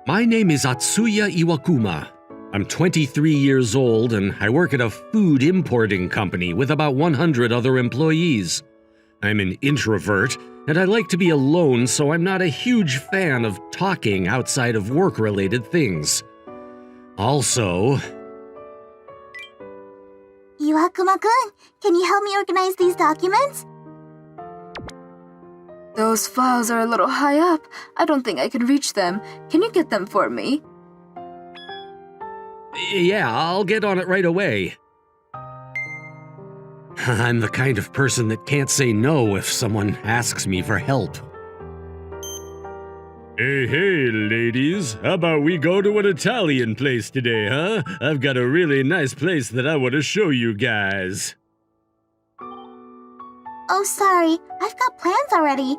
My name is Atsuya Iwakuma. I'm 23 years old and I work at a food importing company with about 100 other employees. I'm an introvert and I like to be alone, so I'm not a huge fan of talking outside of work-related things. Also... Iwakuma-kun, can you help me organize these documents? Those files are a little high up. I don't think I can reach them. Can you get them for me? Yeah, I'll get on it right away. I'm the kind of person that can't say no if someone asks me for help. Hey, ladies. How about we go to an Italian place today, huh? I've got a really nice place that I want to show you guys. Oh, sorry. I've got plans already.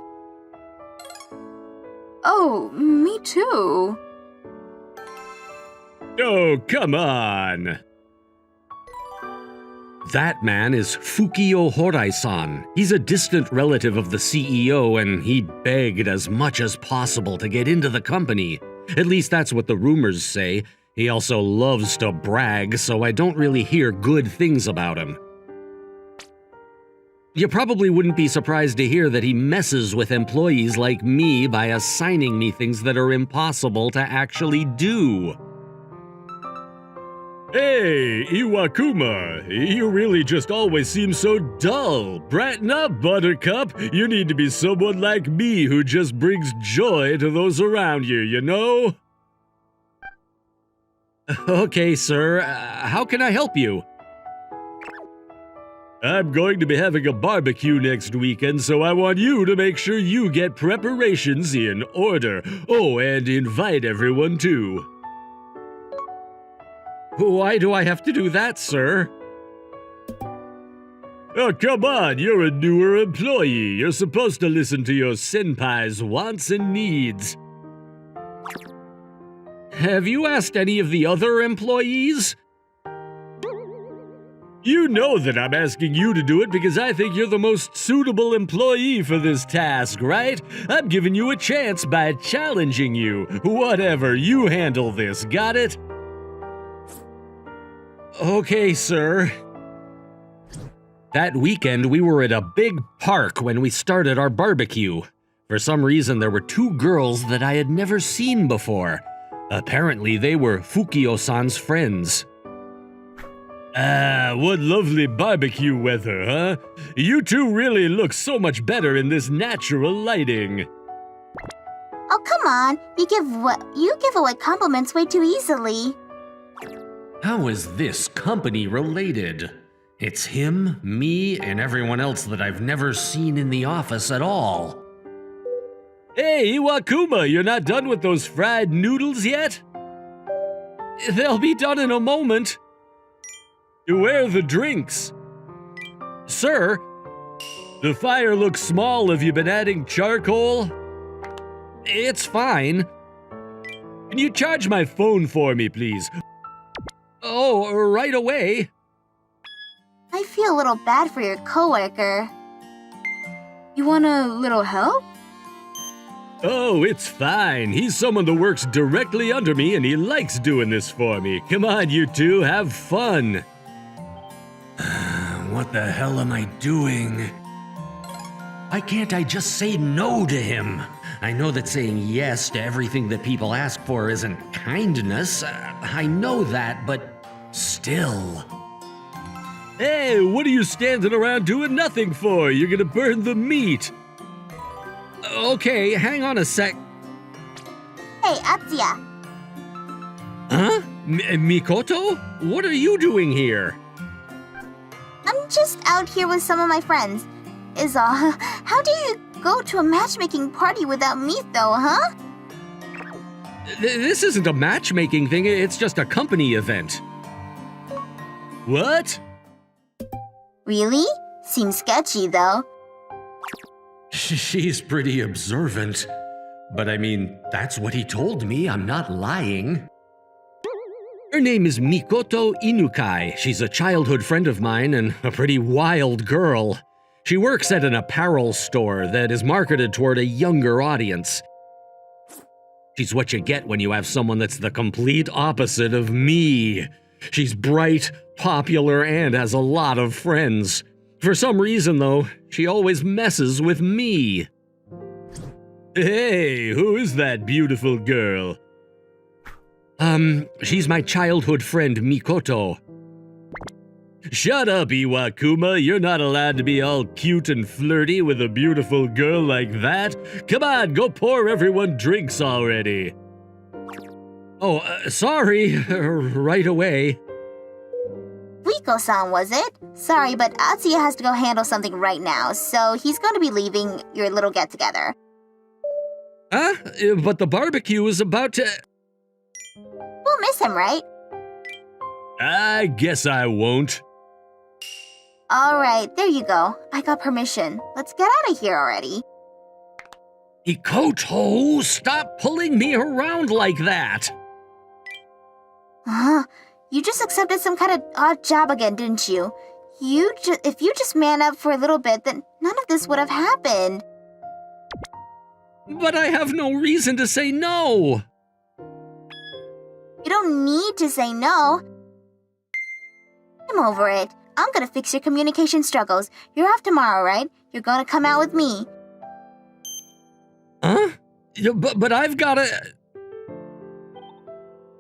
Oh, me too. Oh, come on! That man is Fukio Horai-san. He's a distant relative of the CEO, and he begged as much as possible to get into the company. At least that's what the rumors say. He also loves to brag, so I don't really hear good things about him. You probably wouldn't be surprised to hear that he messes with employees like me by assigning me things that are impossible to actually do. Hey, Iwakuma, you really just always seem so dull. Brighten up, Buttercup. You need to be someone like me who just brings joy to those around you, you know? Okay, sir. How can I help you? I'm going to be having a barbecue next weekend, so I want you to make sure you get preparations in order. Oh, and invite everyone too. Why do I have to do that, sir? Oh, come on, you're a newer employee. You're supposed to listen to your senpai's wants and needs. Have you asked any of the other employees? You know that I'm asking you to do it because I think you're the most suitable employee for this task, right? I'm giving you a chance by challenging you. Whatever, you handle this, got it? Okay, sir. That weekend, we were at a big park when we started our barbecue. For some reason, there were two girls that I had never seen before. Apparently, they were Fukio-san's friends. Ah, what lovely barbecue weather, huh? You two really look so much better in this natural lighting. Oh, come on. You give away compliments way too easily. How is this company related? It's him, me, and everyone else that I've never seen in the office at all. Hey, Iwakuma, you're not done with those fried noodles yet? They'll be done in a moment. Where are the drinks? Sir, the fire looks small. Have you been adding charcoal? It's fine. Can you charge my phone for me, please? Oh, right away. I feel a little bad for your coworker. You want a little help? Oh, it's fine. He's someone that works directly under me and he likes doing this for me. Come on, you two, have fun. What the hell am I doing? Why can't I just say no to him? I know that saying yes to everything that people ask for isn't kindness. I know that, but still. Hey, what are you standing around doing nothing for? You're gonna burn the meat. Okay, hang on a sec. Hey, Atsuya. Huh? Mikoto? What are you doing here? I'm just out here with some of my friends. Is all. How do you go to a matchmaking party without meat, though, huh? This isn't a matchmaking thing, it's just a company event. What? Really? Seems sketchy, though. She's pretty observant. But I mean, that's what he told me, I'm not lying. Her name is Mikoto Inukai. She's a childhood friend of mine and a pretty wild girl. She works at an apparel store that is marketed toward a younger audience. She's what you get when you have someone that's the complete opposite of me. She's bright, popular, and has a lot of friends. For some reason, though, she always messes with me. Hey, who is that beautiful girl? She's my childhood friend, Mikoto. Shut up, Iwakuma. You're not allowed to be all cute and flirty with a beautiful girl like that. Come on, go pour everyone drinks already. Oh, sorry. Right away. Riko-san, was it? Sorry, but Atsuya has to go handle something right now, so he's going to be leaving your little get-together. Huh? But the barbecue is about to... We'll miss him, right? I guess I won't. Alright, there you go. I got permission. Let's get out of here already. Mikoto, stop pulling me around like that! You just accepted some kind of odd job again, didn't you? If you just man up for a little bit, then none of this would have happened. But I have no reason to say no! You don't need to say no. I'm over it. I'm gonna fix your communication struggles. You're off tomorrow, right? You're gonna come out with me. Huh? But I've gotta...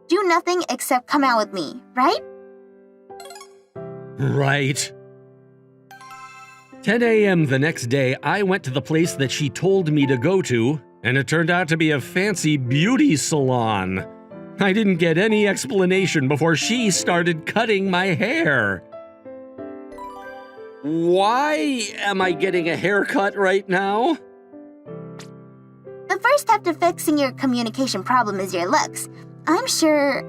Do nothing except come out with me, right? Right. 10 a.m. the next day, I went to the place that she told me to go to, and it turned out to be a fancy beauty salon. I didn't get any explanation before she started cutting my hair. Why am I getting a haircut right now? The first step to fixing your communication problem is your looks. I'm sure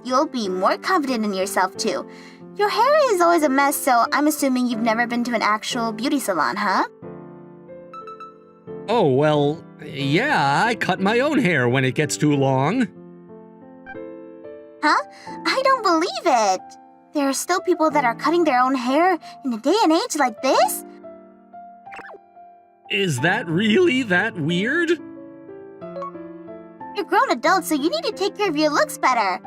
you'll be more confident in yourself too. Your hair is always a mess, so I'm assuming you've never been to an actual beauty salon, huh? Oh, well, yeah, I cut my own hair when it gets too long. Huh? I don't believe it. There are still people that are cutting their own hair in a day and age like this? Is that really that weird? You're grown adults, so you need to take care of your looks better.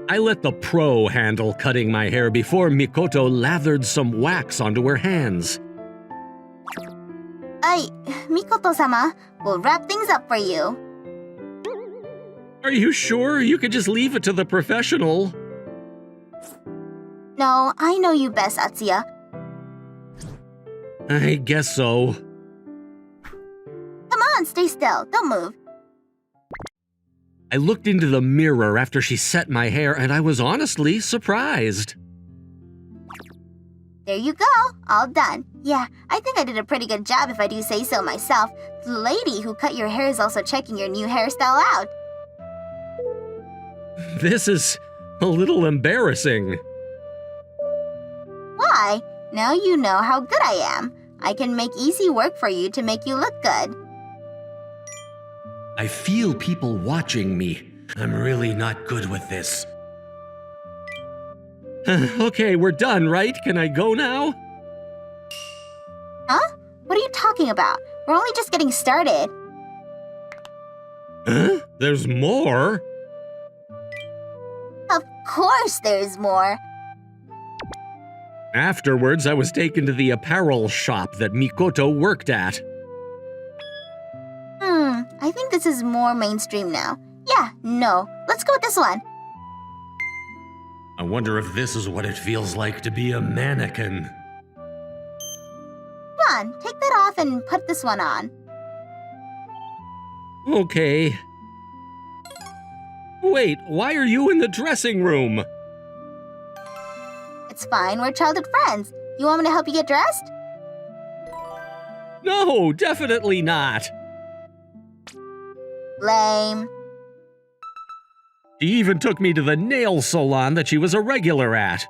I let the pro handle cutting my hair before Mikoto lathered some wax onto her hands. Mikoto-sama, we'll wrap things up for you. Are you sure? You could just leave it to the professional. No, I know you best, Atsuya. I guess so. Come on, stay still. Don't move. I looked into the mirror after she set my hair, and I was honestly surprised. There you go. All done. Yeah, I think I did a pretty good job if I do say so myself. The lady who cut your hair is also checking your new hairstyle out. This is a little embarrassing. Why? Now you know how good I am. I can make easy work for you to make you look good. I feel people watching me. I'm really not good with this. Okay, we're done, right? Can I go now? Huh? What are you talking about? We're only just getting started. Huh? There's more? Of course there's more. Afterwards, I was taken to the apparel shop that Mikoto worked at. I think this is more mainstream now. Yeah, no. Let's go with this one. I wonder if this is what it feels like to be a mannequin. Come on, take that off and put this one on. Okay. Wait, why are you in the dressing room? It's fine, we're childhood friends. You want me to help you get dressed? No, definitely not. Lame. She even took me to the nail salon that she was a regular at.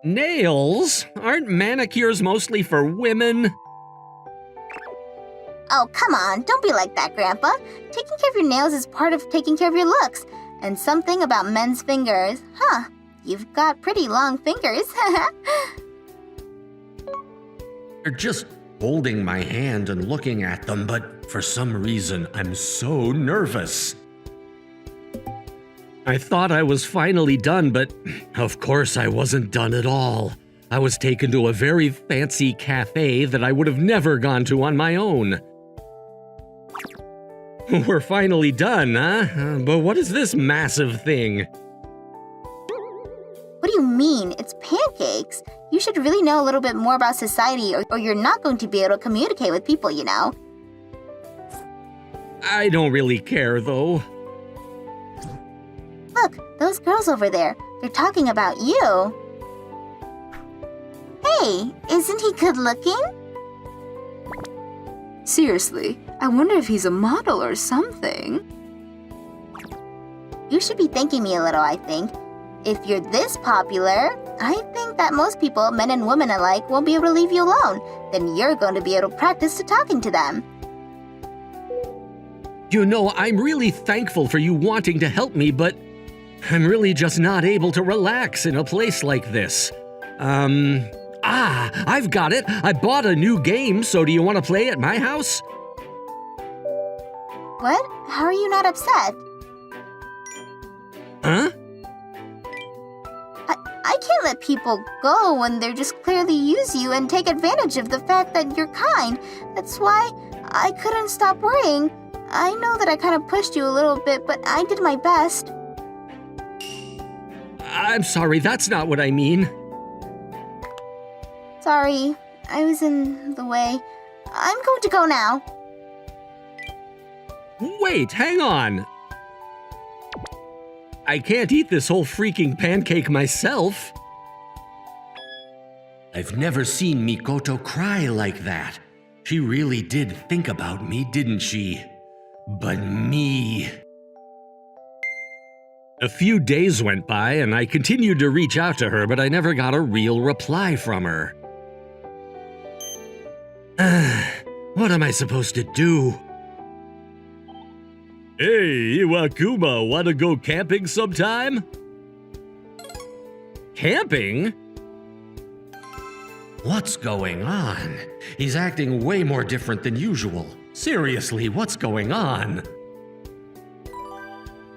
Nails? Aren't manicures mostly for women? Oh, come on, don't be like that, Grandpa. Taking care of your nails is part of taking care of your looks. And something about men's fingers. Huh, you've got pretty long fingers. They're just holding my hand and looking at them, but For some reason, I'm so nervous. I thought I was finally done, but of course I wasn't done at all. I was taken to a very fancy cafe that I would have never gone to on my own. We're finally done, huh? But what is this massive thing? What do you mean? It's pancakes. You should really know a little bit more about society or you're not going to be able to communicate with people, you know. I don't really care, though. Look, those girls over there. They're talking about you. Hey, isn't he good looking? Seriously, I wonder if he's a model or something. You should be thanking me a little, I think. If you're this popular, I think that most people, men and women alike, won't be able to leave you alone. Then you're going to be able to practice to talking to them. You know, I'm really thankful for you wanting to help me, but I'm really just not able to relax in a place like this. I've got it. I bought a new game, so do you want to play at my house? What? How are you not upset? Huh? I can't let people go when they just clearly use you and take advantage of the fact that you're kind. That's why I couldn't stop worrying. I know that I kind of pushed you a little bit, but I did my best. I'm sorry, that's not what I mean. Sorry, I was in the way. I'm going to go now. Wait, hang on. I can't eat this whole freaking pancake myself. I've never seen Mikoto cry like that. She really did think about me, didn't she? But me... A few days went by and I continued to reach out to her, but I never got a real reply from her. What am I supposed to do? Hey, Iwakuma, wanna go camping sometime? Camping? What's going on? He's acting way more different than usual. Seriously, what's going on?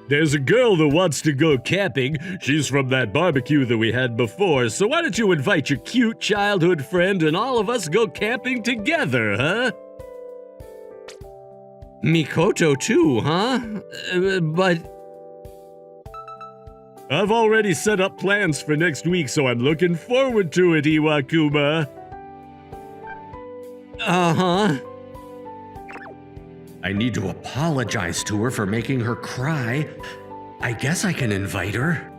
There's a girl that wants to go camping. She's from that barbecue that we had before, so why don't you invite your cute childhood friend and all of us go camping together, huh? Mikoto too, huh? But... I've already set up plans for next week, so I'm looking forward to it, Iwakuma. Uh-huh. I need to apologize to her for making her cry. I guess I can invite her.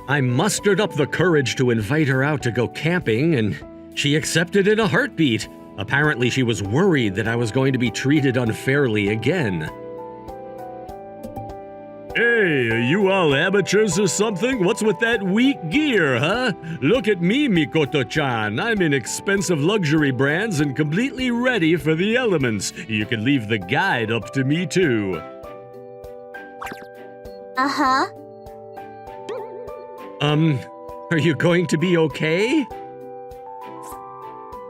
I mustered up the courage to invite her out to go camping, and she accepted in a heartbeat. Apparently, she was worried that I was going to be treated unfairly again. Hey, are you all amateurs or something? What's with that weak gear, huh? Look at me, Mikoto-chan. I'm in expensive luxury brands and completely ready for the elements. You can leave the guide up to me, too. Uh-huh. Are you going to be okay?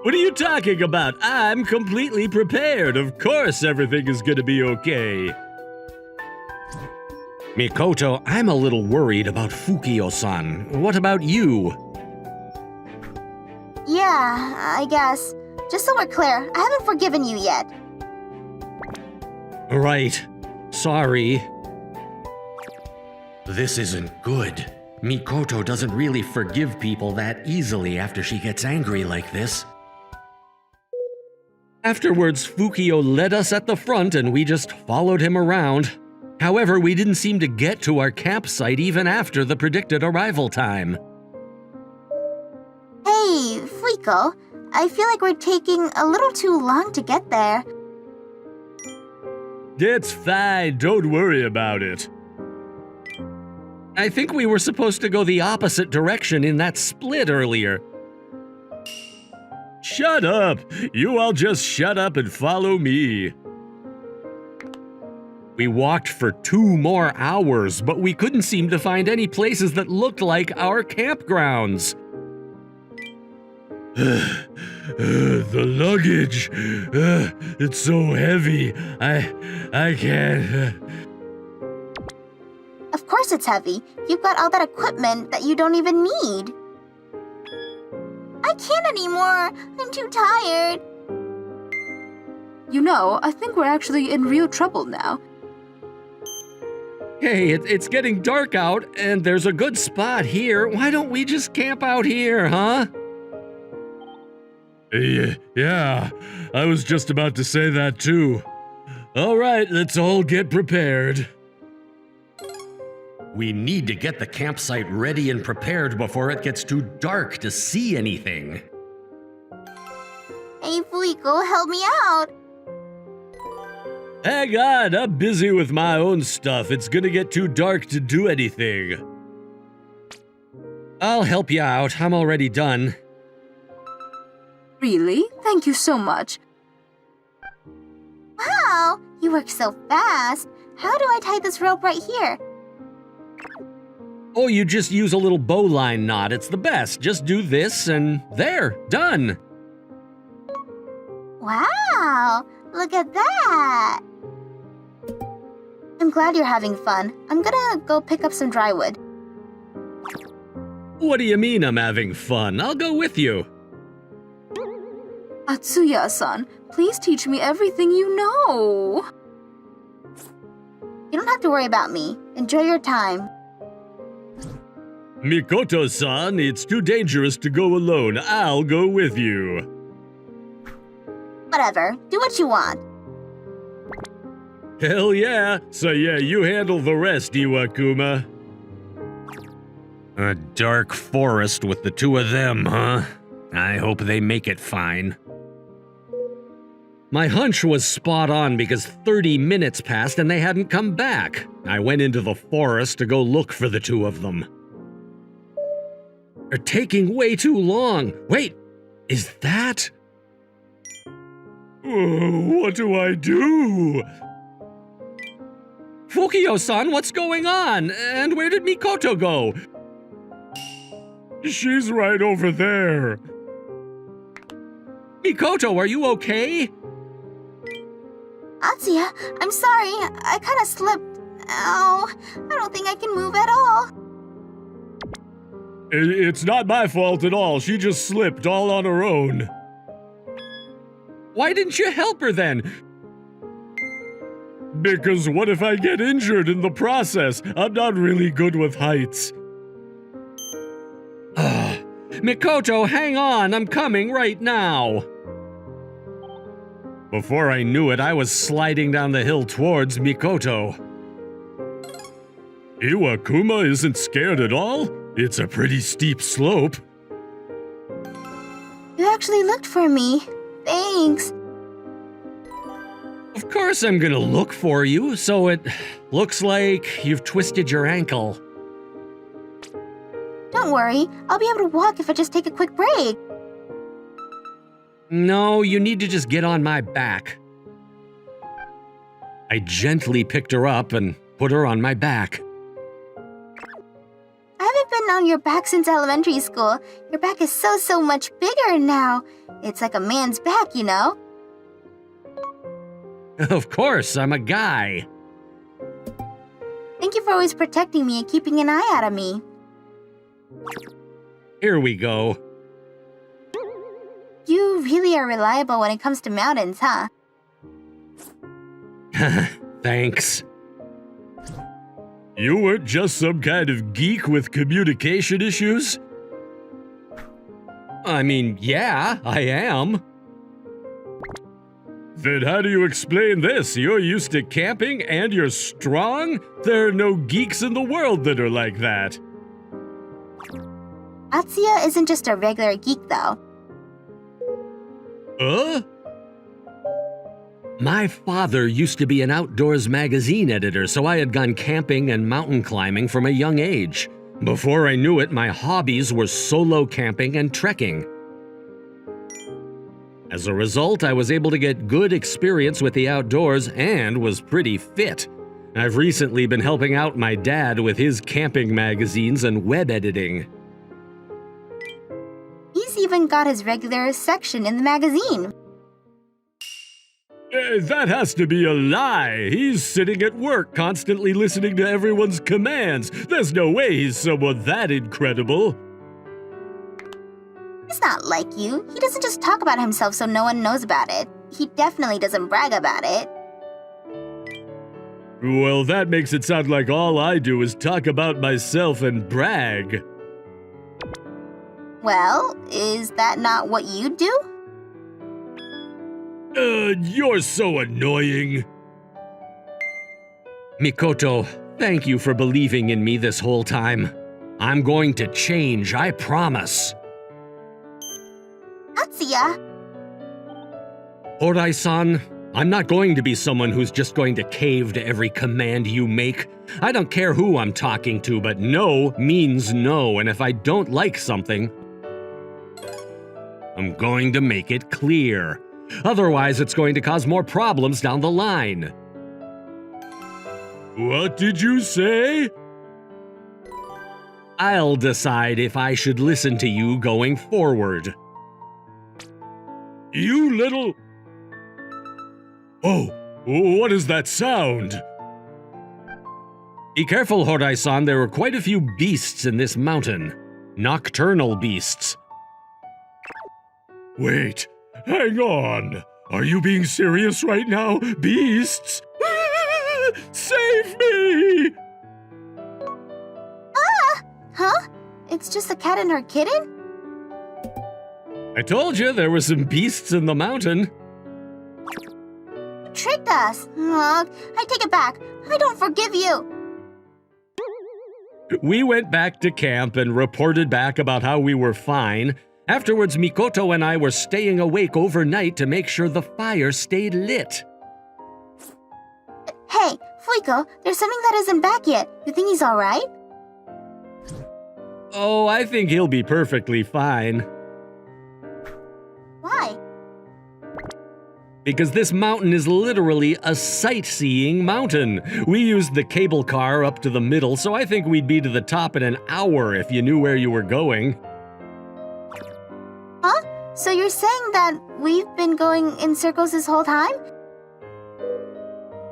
What are you talking about? I'm completely prepared. Of course everything is gonna be okay. Mikoto, I'm a little worried about Fukio-san. What about you? Yeah, I guess. Just so we're clear, I haven't forgiven you yet. Right. Sorry. This isn't good. Mikoto doesn't really forgive people that easily after she gets angry like this. Afterwards, Fukio led us at the front and we just followed him around. However, we didn't seem to get to our campsite even after the predicted arrival time. Hey, Fuiko, I feel like we're taking a little too long to get there. It's fine, don't worry about it. I think we were supposed to go the opposite direction in that split earlier. Shut up! You all just shut up and follow me. We walked for 2 more hours, but we couldn't seem to find any places that looked like our campgrounds. The luggage. It's so heavy. I can't. Of course it's heavy. You've got all that equipment that you don't even need. I can't anymore. I'm too tired. You know, I think we're actually in real trouble now. Hey, it's getting dark out, and there's a good spot here. Why don't we just camp out here, huh? Yeah, I was just about to say that too. All right, let's all get prepared. We need to get the campsite ready and prepared before it gets too dark to see anything. Hey, Fuiko, help me out. Hang on, I'm busy with my own stuff. It's gonna get too dark to do anything. I'll help you out. I'm already done. Really? Thank you so much. Wow, you work so fast. How do I tie this rope right here? Oh, you just use a little bowline knot. It's the best. Just do this and there, done. Wow, look at that. I'm glad you're having fun. I'm gonna go pick up some dry wood. What do you mean I'm having fun? I'll go with you. Atsuya-san, please teach me everything you know. You don't have to worry about me. Enjoy your time. Mikoto-san, it's too dangerous to go alone. I'll go with you. Whatever, do what you want. Hell yeah. So yeah, you handle the rest, Iwakuma. A dark forest with the two of them, huh? I hope they make it fine. My hunch was spot on because 30 minutes passed and they hadn't come back. I went into the forest to go look for the two of them. They're taking way too long. Wait, is that? What do I do? Fukio-san, what's going on? And where did Mikoto go? She's right over there. Mikoto, are you okay? Atsuya, I'm sorry. I kind of slipped. Ow, I don't think I can move at all. It's not my fault at all. She just slipped all on her own. Why didn't you help her then? Because what if I get injured in the process? I'm not really good with heights. Mikoto, hang on. I'm coming right now. Before I knew it, I was sliding down the hill towards Mikoto. Iwakuma isn't scared at all? It's a pretty steep slope. You actually looked for me. Thanks. Of course I'm gonna look for you, so it looks like you've twisted your ankle. Don't worry, I'll be able to walk if I just take a quick break. No, you need to just get on my back. I gently picked her up and put her on my back. I haven't been on your back since elementary school. Your back is so much bigger now. It's like a man's back, you know? Of course, I'm a guy. Thank you for always protecting me and keeping an eye out of me. Here we go. You really are reliable when it comes to mountains, huh? Thanks. You weren't just some kind of geek with communication issues? I mean, yeah, I am. Then how do you explain this? You're used to camping and you're strong? There are no geeks in the world that are like that. Atsuya isn't just a regular geek, though. My father used to be an outdoors magazine editor, so I had gone camping and mountain climbing from a young age. Before I knew it, my hobbies were solo camping and trekking. As a result, I was able to get good experience with the outdoors and was pretty fit. I've recently been helping out my dad with his camping magazines and web editing. Easy even got his regular section in the magazine. That has to be a lie. He's sitting at work, constantly listening to everyone's commands. There's no way he's someone that incredible. He's not like you. He doesn't just talk about himself so no one knows about it. He definitely doesn't brag about it. Well, that makes it sound like all I do is talk about myself and brag. Well, is that not what you do? You're so annoying. Mikoto, thank you for believing in me this whole time. I'm going to change, I promise. Atsuya! Horai-san, I'm not going to be someone who's just going to cave to every command you make. I don't care who I'm talking to, but no means no, and if I don't like something, I'm going to make it clear. Otherwise, it's going to cause more problems down the line. What did you say? I'll decide if I should listen to you going forward. You little... Oh, what is that sound? Be careful, Horai-san. There are quite a few beasts in this mountain. Nocturnal beasts. Wait, hang on. Are you being serious right now? Beasts? Save me! Huh? It's just a cat and her kitten? I told you there were some beasts in the mountain. You tricked us. Ugh, I take it back. I don't forgive you. We went back to camp and reported back about how we were fine. Afterwards, Mikoto and I were staying awake overnight to make sure the fire stayed lit. Hey, Fuiko, there's something that isn't back yet. You think he's alright? Oh, I think he'll be perfectly fine. Why? Because this mountain is literally a sightseeing mountain. We used the cable car up to the middle, so I think we'd be to the top in an hour if you knew where you were going. Huh? So you're saying that we've been going in circles this whole time?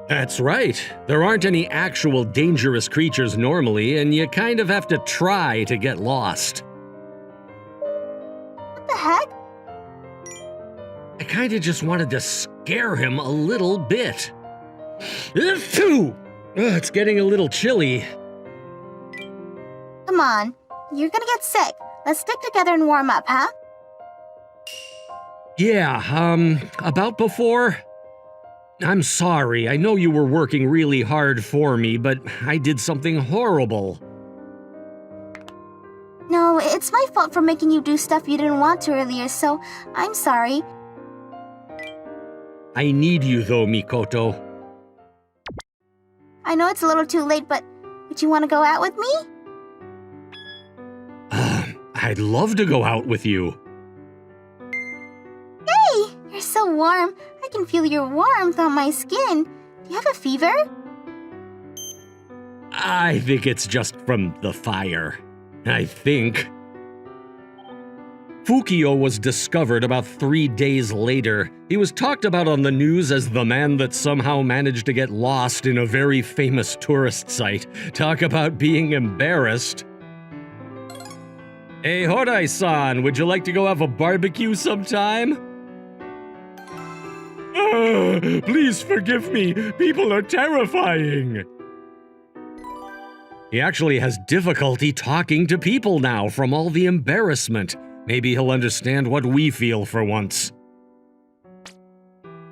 That's right. There aren't any actual dangerous creatures normally, and you kind of have to try to get lost. What the heck? I kind of just wanted to scare him a little bit. It's getting a little chilly. Come on, you're gonna get sick. Let's stick together and warm up, huh? Yeah, about before? I'm sorry, I know you were working really hard for me, but I did something horrible. No, it's my fault for making you do stuff you didn't want to earlier, so I'm sorry. I need you though, Mikoto. I know it's a little too late, but would you want to go out with me? I'd love to go out with you. Hey, you're so warm. I can feel your warmth on my skin. Do you have a fever? I think it's just from the fire. I think. Fukio was discovered about 3 days later. He was talked about on the news as the man that somehow managed to get lost in a very famous tourist site. Talk about being embarrassed. Hey, Horai-san, would you like to go have a barbecue sometime? Please forgive me. People are terrifying. He actually has difficulty talking to people now from all the embarrassment. Maybe he'll understand what we feel for once.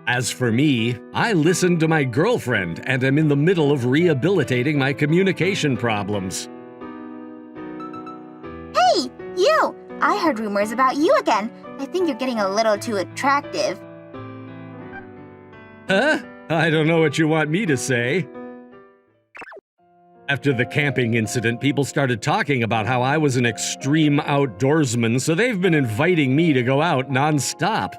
As for me, I listened to my girlfriend and am in the middle of rehabilitating my communication problems. Hey, you! I heard rumors about you again. I think you're getting a little too attractive. Huh? I don't know what you want me to say. After the camping incident, people started talking about how I was an extreme outdoorsman, so they've been inviting me to go out nonstop.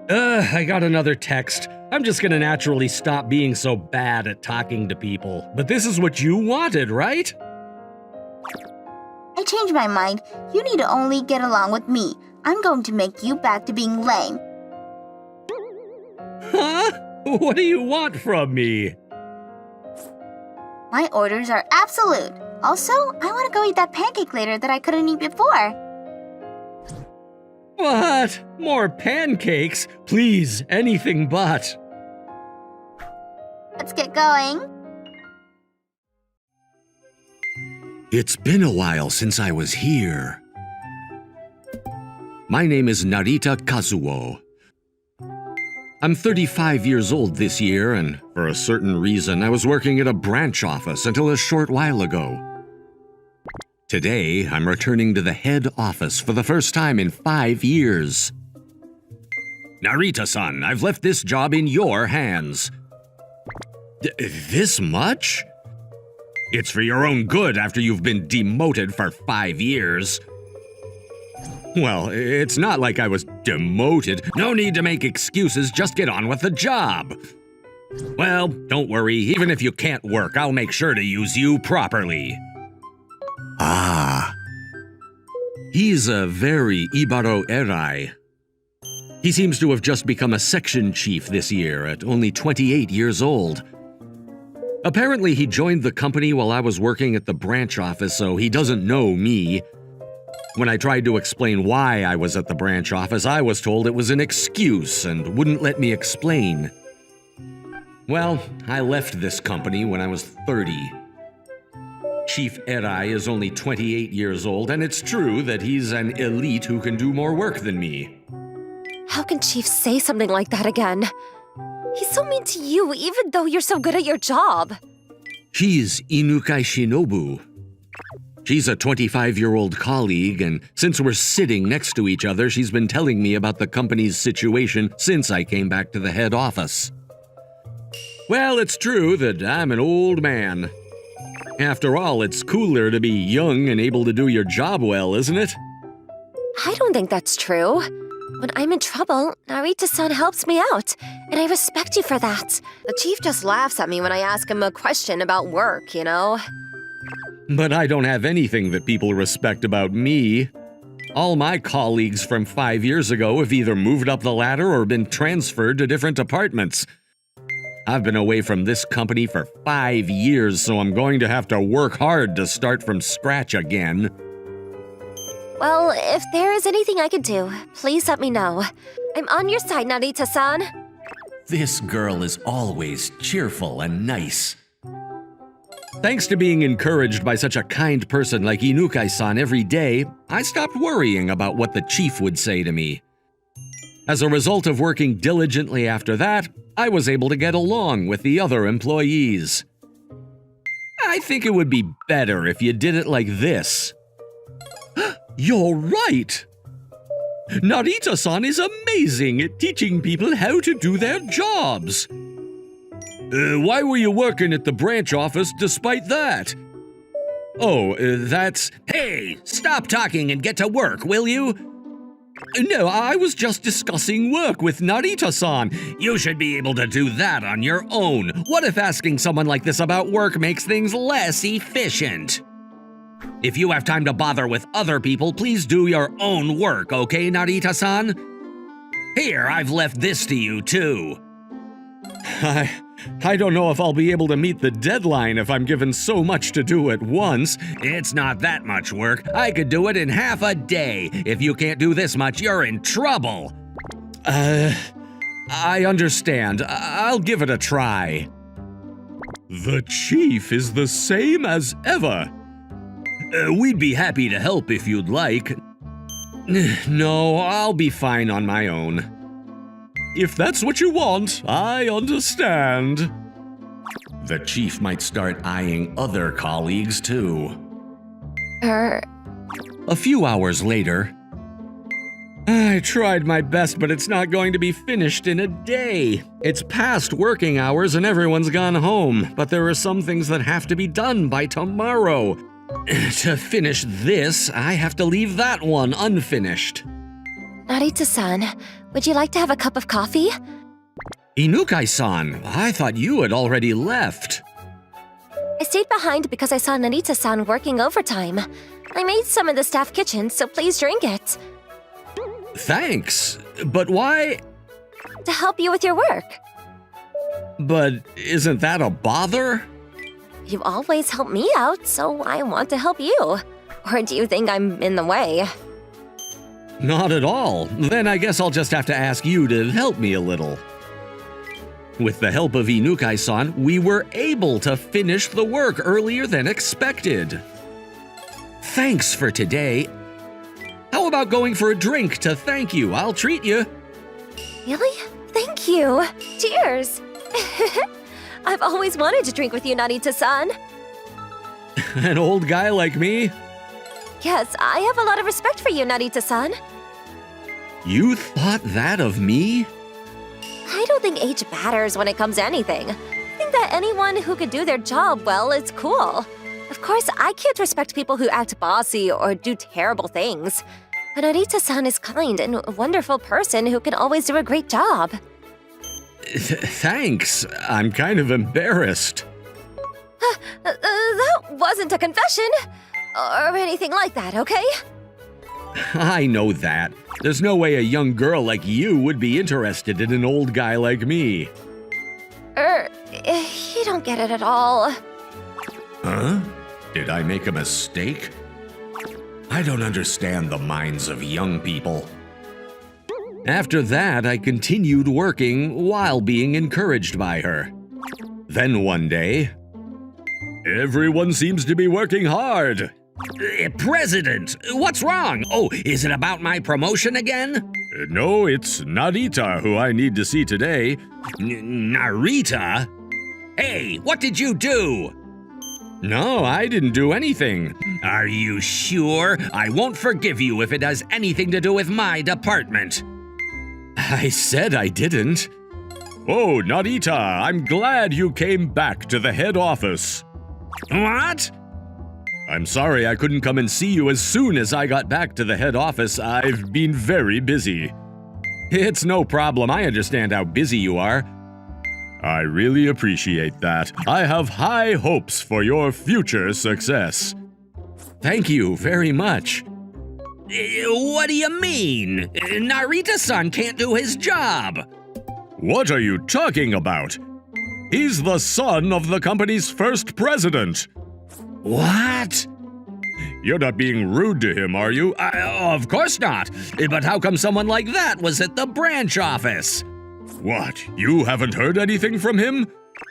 I got another text. I'm just gonna naturally stop being so bad at talking to people. But this is what you wanted, right? I changed my mind. You need to only get along with me. I'm going to make you back to being lame. Huh? What do you want from me? My orders are absolute. Also, I want to go eat that pancake later that I couldn't eat before. What? More pancakes? Please, anything but. Let's get going. It's been a while since I was here. My name is Narita Kazuo. I'm 35 years old this year, and for a certain reason, I was working at a branch office until a short while ago. Today, I'm returning to the head office for the first time in 5 years. Narita-san, I've left this job in your hands. This much? It's for your own good after you've been demoted for 5 years. Well, it's not like I was demoted. No need to make excuses, just get on with the job. Well, don't worry, even if you can't work, I'll make sure to use you properly. Ah. He's a very Ibaro Erai. He seems to have just become a section chief this year at only 28 years old. Apparently, he joined the company while I was working at the branch office, so he doesn't know me. When I tried to explain why I was at the branch office, I was told it was an excuse and wouldn't let me explain. Well, I left this company when I was 30. Chief Erai is only 28 years old, and it's true that he's an elite who can do more work than me. How can Chief say something like that again? He's so mean to you, even though you're so good at your job. She's Inukai Shinobu. She's a 25-year-old colleague, and since we're sitting next to each other, she's been telling me about the company's situation since I came back to the head office. Well, it's true that I'm an old man. After all, it's cooler to be young and able to do your job well, isn't it? I don't think that's true. When I'm in trouble, Narita-san helps me out, and I respect you for that. The Chief just laughs at me when I ask him a question about work, you know? But I don't have anything that people respect about me. All my colleagues from 5 years ago have either moved up the ladder or been transferred to different departments. I've been away from this company for 5 years, so I'm going to have to work hard to start from scratch again. Well, if there is anything I can do, please let me know. I'm on your side, Narita-san. This girl is always cheerful and nice. Thanks to being encouraged by such a kind person like Inukai-san every day, I stopped worrying about what the chief would say to me. As a result of working diligently after that, I was able to get along with the other employees. I think it would be better if you did it like this. You're right! Narita-san is amazing at teaching people how to do their jobs. Why were you working at the branch office despite that? Oh, that's... Hey, stop talking and get to work, will you? No, I was just discussing work with Narita-san. You should be able to do that on your own. What if asking someone like this about work makes things less efficient? If you have time to bother with other people, please do your own work, okay, Narita-san? Here, I've left this to you, too. I don't know if I'll be able to meet the deadline if I'm given so much to do at once. It's not that much work. I could do it in half a day. If you can't do this much, you're in trouble. I understand. I'll give it a try. The chief is the same as ever. We'd be happy to help if you'd like. No, I'll be fine on my own. If that's what you want, I understand. The chief might start eyeing other colleagues, too. A few hours later... I tried my best, but it's not going to be finished in a day. It's past working hours and everyone's gone home, but there are some things that have to be done by tomorrow. To finish this, I have to leave that one unfinished. Narita-san, would you like to have a cup of coffee? Inukai-san, I thought you had already left. I stayed behind because I saw Narita-san working overtime. I made some in the staff kitchen, so please drink it. Thanks, but why? To help you with your work. But isn't that a bother? You always help me out, so I want to help you. Or do you think I'm in the way? Not at all. Then I guess I'll just have to ask you to help me a little. With the help of Inukai-san, we were able to finish the work earlier than expected. Thanks for today. How about going for a drink to thank you? I'll treat you. Really? Thank you. Cheers. I've always wanted to drink with you, Narita-san. An old guy like me? Yes, I have a lot of respect for you, Narita-san. You thought that of me? I don't think age matters when it comes to anything. I think that anyone who could do their job well is cool. Of course, I can't respect people who act bossy or do terrible things. But Narita-san is kind and a wonderful person who can always do a great job. Thanks. I'm kind of embarrassed. That wasn't a confession. Or anything like that, okay? I know that. There's no way a young girl like you would be interested in an old guy like me. You don't get it at all. Huh? Did I make a mistake? I don't understand the minds of young people. After that, I continued working while being encouraged by her. Then one day, everyone seems to be working hard. President, what's wrong? Oh, is it about my promotion again? No, it's Narita who I need to see today. Narita? Hey, what did you do? No, I didn't do anything. Are you sure? I won't forgive you if it has anything to do with my department. I said I didn't. Oh, Narita, I'm glad you came back to the head office. What? I'm sorry I couldn't come and see you as soon as I got back to the head office. I've been very busy. It's no problem. I understand how busy you are. I really appreciate that. I have high hopes for your future success. Thank you very much. What do you mean? Narita-san can't do his job. What are you talking about? He's the son of the company's first president. What? You're not being rude to him, are you? Of course not. But how come someone like that was at the branch office? What? You haven't heard anything from him?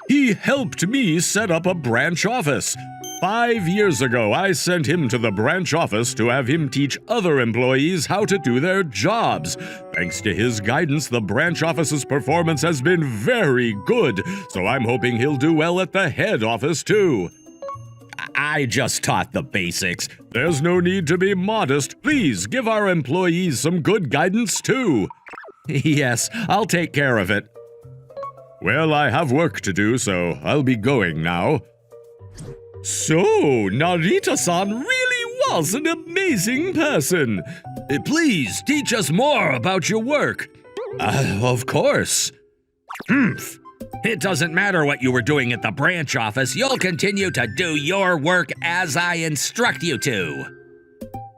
He helped me set up a branch office. 5 years ago, I sent him to the branch office to have him teach other employees how to do their jobs. Thanks to his guidance, the branch office's performance has been very good, so I'm hoping he'll do well at the head office too. I just taught the basics. There's no need to be modest. Please give our employees some good guidance too. Yes, I'll take care of it. Well, I have work to do, so I'll be going now. So, Narita-san really was an amazing person. Please teach us more about your work. Of course. Humph. It doesn't matter what you were doing at the branch office. You'll continue to do your work as I instruct you to.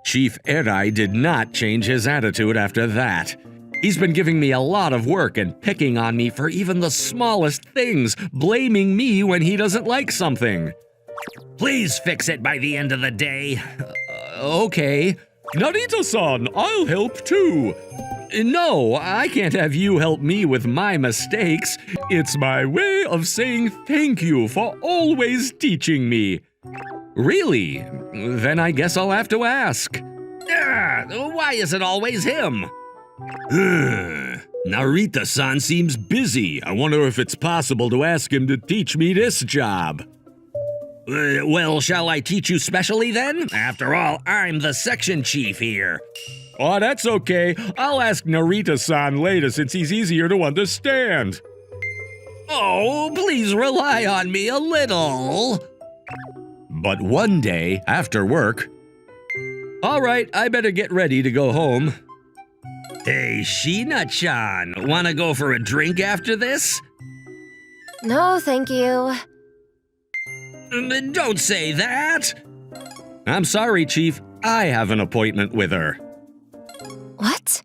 Chief Erai did not change his attitude after that. He's been giving me a lot of work and picking on me for even the smallest things, blaming me when he doesn't like something. Please fix it by the end of the day. Okay. Narita-san, I'll help too. No, I can't have you help me with my mistakes. It's my way of saying thank you for always teaching me. Really? Then I guess I'll have to ask. Why is it always him? Narita-san seems busy. I wonder if it's possible to ask him to teach me this job. Well, shall I teach you specially then? After all, I'm the section chief here. Oh, that's okay. I'll ask Narita-san later since he's easier to understand. Oh, please rely on me a little. But one day, after work... All right, I better get ready to go home. Hey, Sheena-chan, wanna go for a drink after this? No, thank you. Don't say that. I'm sorry, Chief. I have an appointment with her. What?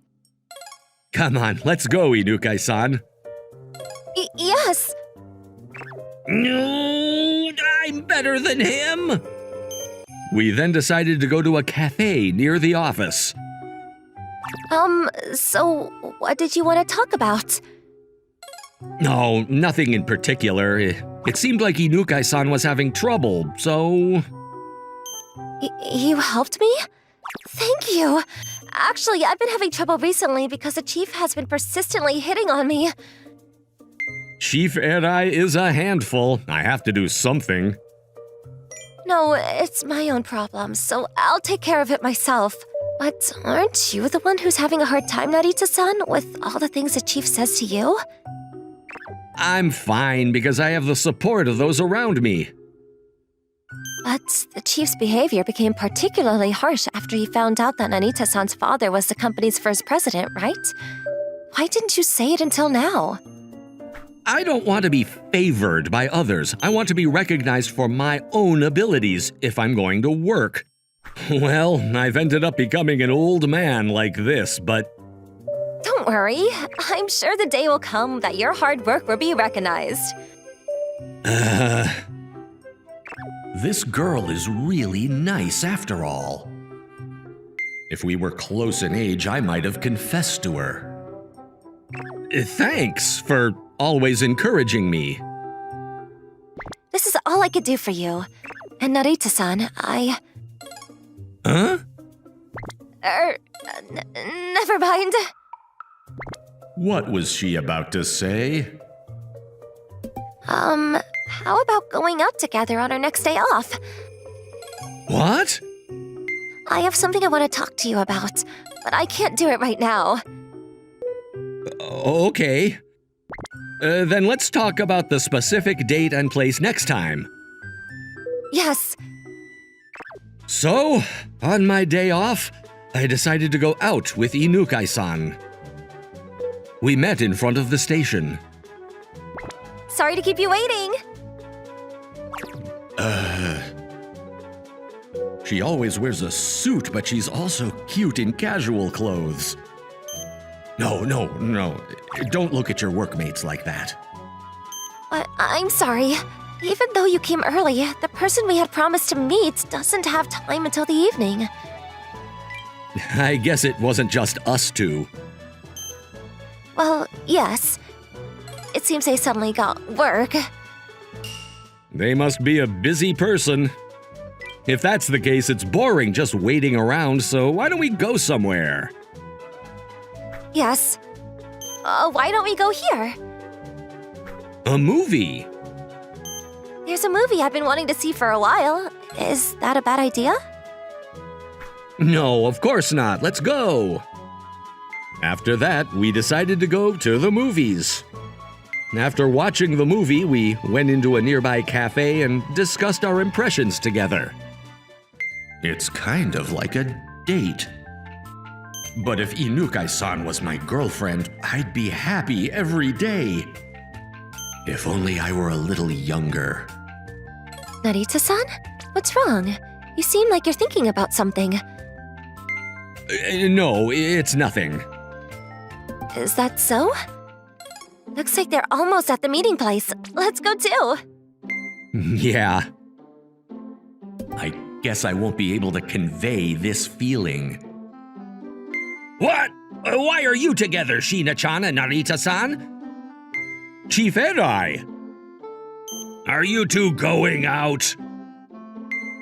Come on, let's go, Inukai-san. Yes. No, I'm better than him. We then decided to go to a cafe near the office. So what did you want to talk about? No, nothing in particular. It seemed like Inukai-san was having trouble, so... You helped me? Thank you. Actually, I've been having trouble recently because the chief has been persistently hitting on me. Chief Eri is a handful. I have to do something. No, it's my own problem, so I'll take care of it myself. But aren't you the one who's having a hard time, Narita-san, with all the things the chief says to you? I'm fine because I have the support of those around me. But the chief's behavior became particularly harsh after he found out that Narita-san's father was the company's first president, right? Why didn't you say it until now? I don't want to be favored by others. I want to be recognized for my own abilities if I'm going to work. Well, I've ended up becoming an old man like this, but... Don't worry. I'm sure the day will come that your hard work will be recognized. This girl is really nice after all. If we were close in age, I might have confessed to her. Thanks for always encouraging me. This is all I could do for you. And Narita-san, Huh? Never mind. What was she about to say? How about going out together on our next day off? What? I have something I want to talk to you about, but I can't do it right now. Okay. Then let's talk about the specific date and place next time. Yes. So, on my day off, I decided to go out with Inukai-san. We met in front of the station. Sorry to keep you waiting. She always wears a suit, but she's also cute in casual clothes. No. Don't look at your workmates like that. I'm sorry. Even though you came early, the person we had promised to meet doesn't have time until the evening. I guess it wasn't just us two. Well, yes. It seems they suddenly got work. They must be a busy person. If that's the case, it's boring just waiting around, so why don't we go somewhere? Yes. Why don't we go here? A movie? There's a movie I've been wanting to see for a while. Is that a bad idea? No, of course not. Let's go. After that, we decided to go to the movies. After watching the movie, we went into a nearby cafe and discussed our impressions together. It's kind of like a date. But if Inukai-san was my girlfriend, I'd be happy every day. If only I were a little younger. Narita-san? What's wrong? You seem like you're thinking about something. No, it's nothing. Is that so? Looks like they're almost at the meeting place. Let's go too. Yeah. I guess I won't be able to convey this feeling. What? Why are you together, Shina-chan and Narita-san? Chief Eri. Are you two going out?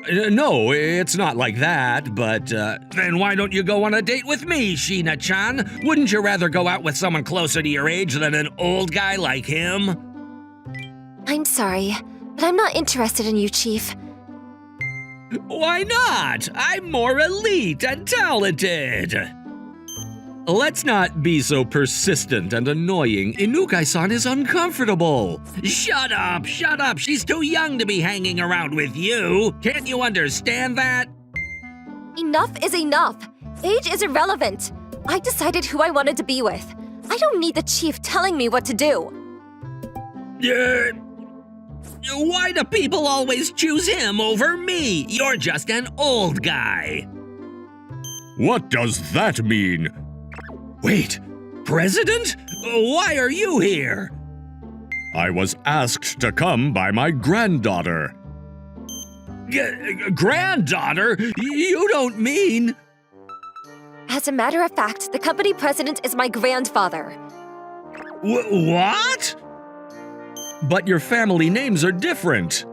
No, it's not like that, but, then why don't you go on a date with me, Shina-chan? Wouldn't you rather go out with someone closer to your age than an old guy like him? I'm sorry, but I'm not interested in you, Chief. Why not? I'm more elite and talented. Let's not be so persistent and annoying. Inukai-san is uncomfortable. Shut up. She's too young to be hanging around with you. Can't you understand that? Enough is enough. Age is irrelevant. I decided who I wanted to be with. I don't need the chief telling me what to do. Why do people always choose him over me? You're just an old guy. What does that mean? Wait, President? Why are you here? I was asked to come by my granddaughter. Granddaughter? You don't mean... As a matter of fact, the company president is my grandfather. What? But your family names are different.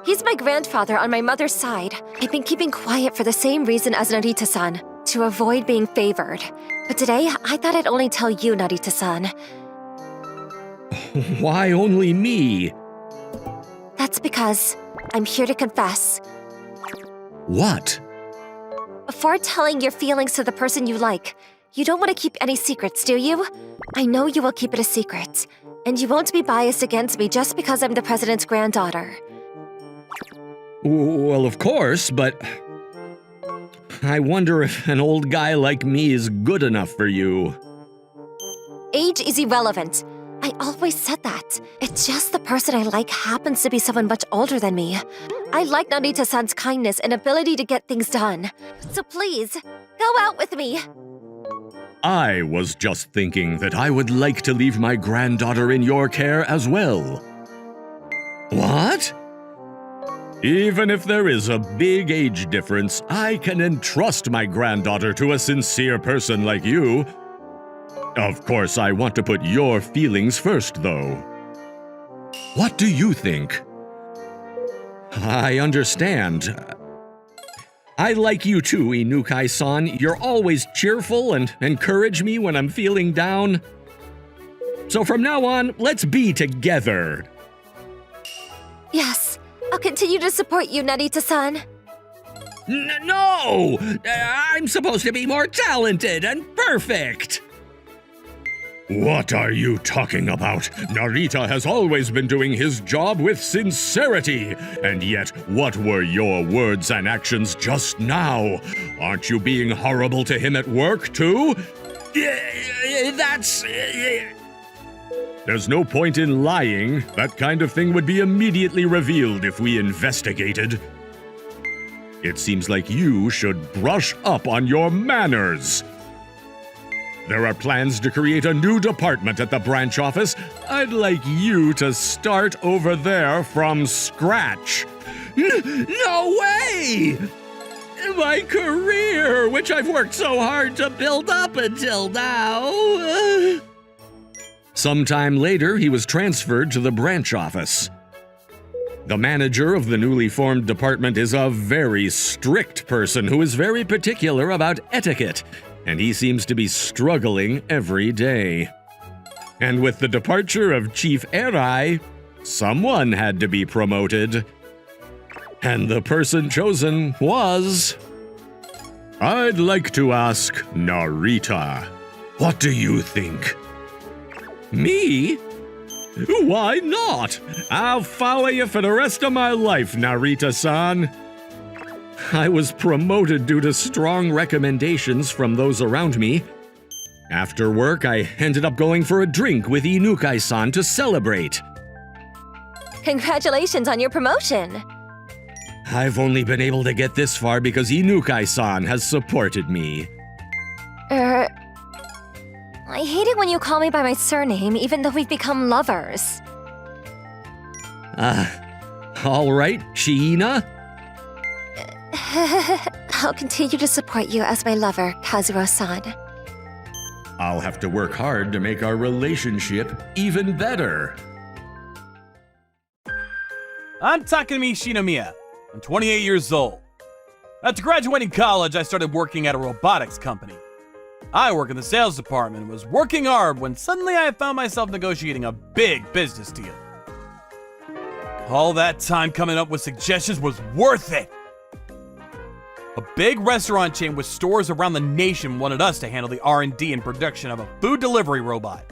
He's my grandfather on my mother's side. I've been keeping quiet for the same reason as Narita-san, to avoid being favored. But today, I thought I'd only tell you, Narita-san. Why only me? That's because I'm here to confess. What? Before telling your feelings to the person you like, you don't want to keep any secrets, do you? I know you will keep it a secret, and you won't be biased against me just because I'm the president's granddaughter. Well, of course, but... I wonder if an old guy like me is good enough for you. Age is irrelevant. I always said that. It's just the person I like happens to be someone much older than me. I like Narita-san's kindness and ability to get things done. So please, go out with me. I was just thinking that I would like to leave my granddaughter in your care as well. What? Even if there is a big age difference, I can entrust my granddaughter to a sincere person like you. Of course, I want to put your feelings first, though. What do you think? I understand. I like you too, Inukai-san. You're always cheerful and encourage me when I'm feeling down. So from now on, let's be together. Yes, I'll continue to support you, Narita-san. No! I'm supposed to be more talented and perfect! What are you talking about? Narita has always been doing his job with sincerity. And yet, what were your words and actions just now? Aren't you being horrible to him at work, too? That's... There's no point in lying. That kind of thing would be immediately revealed if we investigated. It seems like you should brush up on your manners. There are plans to create a new department at the branch office. I'd like you to start over there from scratch. No way! My career, which I've worked so hard to build up until now. Sometime later, he was transferred to the branch office. The manager of the newly formed department is a very strict person who is very particular about etiquette, and he seems to be struggling every day. And with the departure of Chief Erai, someone had to be promoted. And the person chosen was... I'd like to ask Narita. What do you think? Me? Why not? I'll follow you for the rest of my life, Narita-san. I was promoted due to strong recommendations from those around me. After work, I ended up going for a drink with Inukai-san to celebrate. Congratulations on your promotion. I've only been able to get this far because Inukai-san has supported me. I hate it when you call me by my surname, even though we've become lovers. All right, Shiina. I'll continue to support you as my lover, Kazuo-san. I'll have to work hard to make our relationship even better. I'm Takumi Shinomiya. I'm 28 years old. After graduating college, I started working at a robotics company. I work in the sales department and was working hard when suddenly I found myself negotiating a big business deal. All that time coming up with suggestions was worth it. A big restaurant chain with stores around the nation wanted us to handle the R&D and production of a food delivery robot.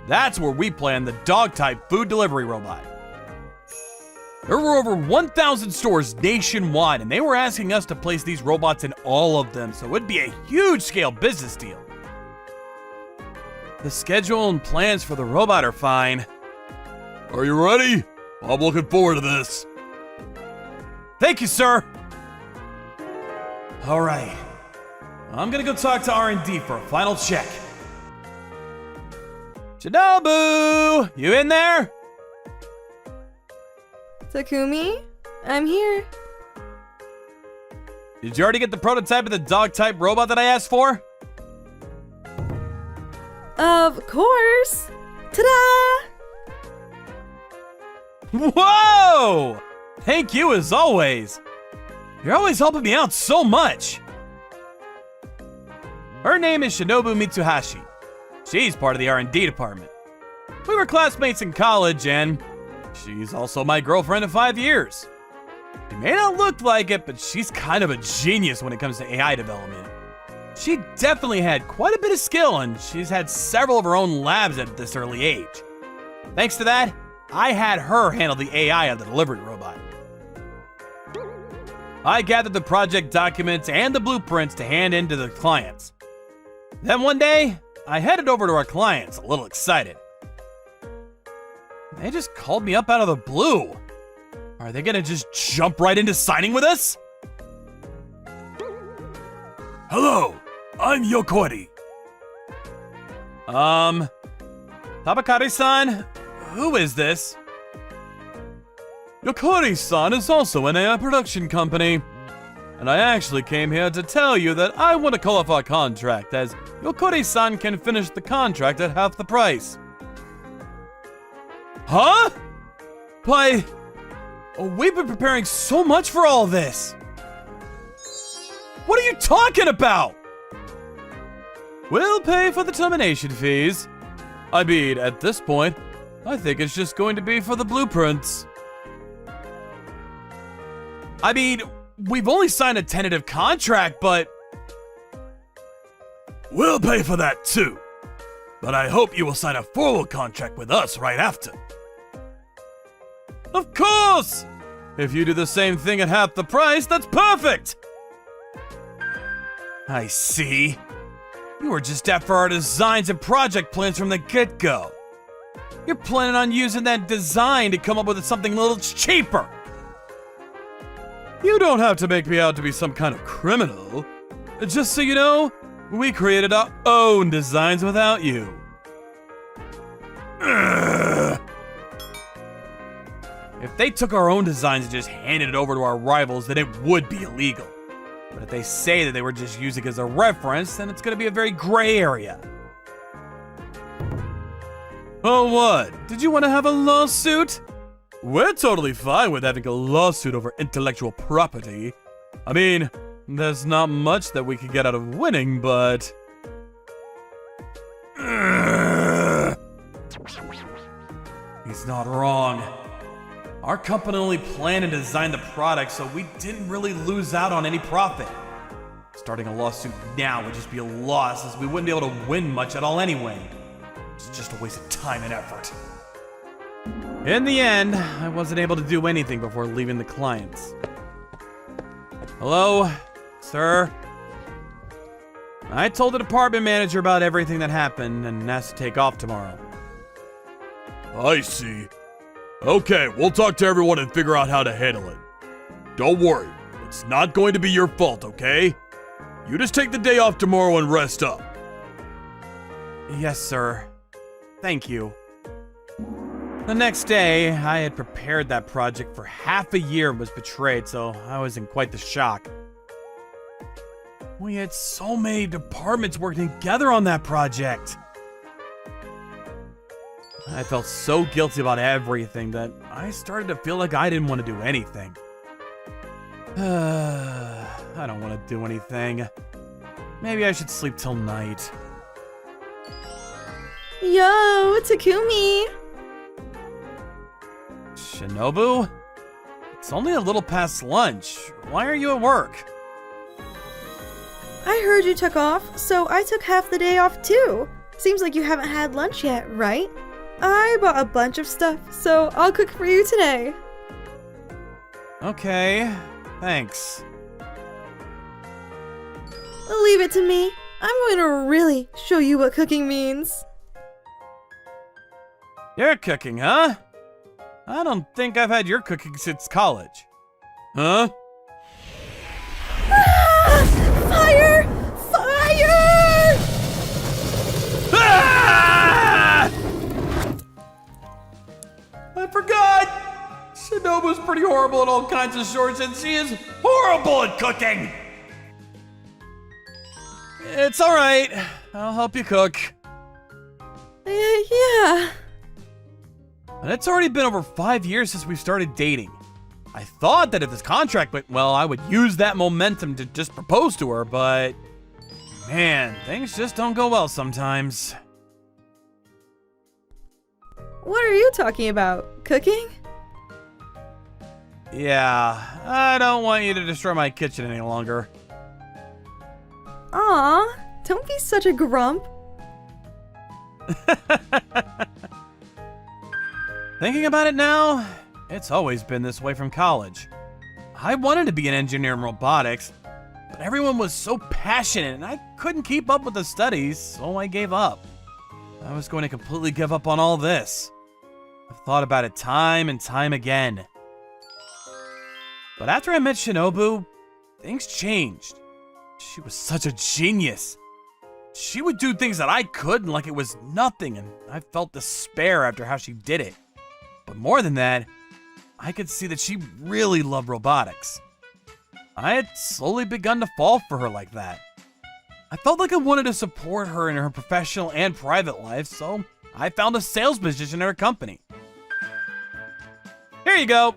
That's where we planned the dog-type food delivery robot. There were over 1,000 stores nationwide, and they were asking us to place these robots in all of them, so it'd be a huge-scale business deal. The schedule and plans for the robot are fine. Are you ready? I'm looking forward to this. Thank you, sir. All right, I'm gonna go talk to R&D for a final check. Shinobu! You in there? Takumi? I'm here. Did you already get the prototype of the dog-type robot that I asked for? Of course! Ta-da! Whoa! Thank you as always. You're always helping me out so much. Her name is Shinobu Mitsuhashi. She's part of the R&D department. We were classmates in college, and she's also my girlfriend of 5 years. She may not look like it, but she's kind of a genius when it comes to AI development. She definitely had quite a bit of skill, and she's had several of her own labs at this early age. Thanks to that, I had her handle the AI of the delivery robot. I gathered the project documents and the blueprints to hand in to the clients. Then one day, I headed over to our clients, a little excited. They just called me up out of the blue. Are they gonna just jump right into signing with us? Hello, I'm Yokori. Tabakari-san, who is this? Yokori-san is also an AI production company. And I actually came here to tell you that I want to call off our contract, as Yokori-san can finish the contract at half the price. Huh? Why, we've been preparing so much for all this. What are you talking about? We'll pay for the termination fees. I mean, at this point, I think it's just going to be for the blueprints. I mean, we've only signed a tentative contract, but... We'll pay for that too. But I hope you will sign a formal contract with us right after. Of course! If you do the same thing at half the price, that's perfect! I see. You were just after our designs and project plans from the get-go. You're planning on using that design to come up with something a little cheaper. You don't have to make me out to be some kind of criminal. Just so you know, we created our own designs without you. Ugh. If they took our own designs and just handed it over to our rivals, then it would be illegal. But if they say that they were just using it as a reference, then it's going to be a very gray area. Oh, what? Did you want to have a lawsuit? We're totally fine with having a lawsuit over intellectual property. I mean, there's not much that we could get out of winning, but... He's not wrong. Our company only planned and designed the product, so we didn't really lose out on any profit. Starting a lawsuit now would just be a loss, as we wouldn't be able to win much at all anyway. It's just a waste of time and effort. In the end, I wasn't able to do anything before leaving the clients. Hello, sir? I told the department manager about everything that happened and asked to take off tomorrow. I see. Okay, we'll talk to everyone and figure out how to handle it. Don't worry, it's not going to be your fault, okay? You just take the day off tomorrow and rest up. Yes, sir. Thank you. The next day, I had prepared that project for half a year and was betrayed, so I was in quite the shock. We had so many departments working together on that project. I felt so guilty about everything that I started to feel like I didn't want to do anything. I don't want to do anything. Maybe I should sleep till night. Yo, Takumi! Shinobu? It's only a little past lunch. Why are you at work? I heard you took off, so I took half the day off too. Seems like you haven't had lunch yet, right? I bought a bunch of stuff, so I'll cook for you today. Okay, thanks. Leave it to me. I'm going to really show you what cooking means. You're cooking, huh? I don't think I've had your cooking since college. Huh? Ah! Fire! I forgot! Shinobu's pretty horrible at all kinds of chores, and she is horrible at cooking! It's alright. I'll help you cook. Yeah. And it's already been over 5 years since we started dating. I thought that if this contract went well, I would use that momentum to just propose to her, but... man, things just don't go well sometimes. What are you talking about? Cooking? Yeah, I don't want you to destroy my kitchen any longer. Aw, don't be such a grump. Thinking about it now, it's always been this way from college. I wanted to be an engineer in robotics, but everyone was so passionate and I couldn't keep up with the studies, so I gave up. I was going to completely give up on all this. I've thought about it time and time again. But after I met Shinobu, things changed. She was such a genius. She would do things that I couldn't like it was nothing, and I felt despair after how she did it. But more than that, I could see that she really loved robotics. I had slowly begun to fall for her like that. I felt like I wanted to support her in her professional and private life, so I found a sales position in her company. Here you go.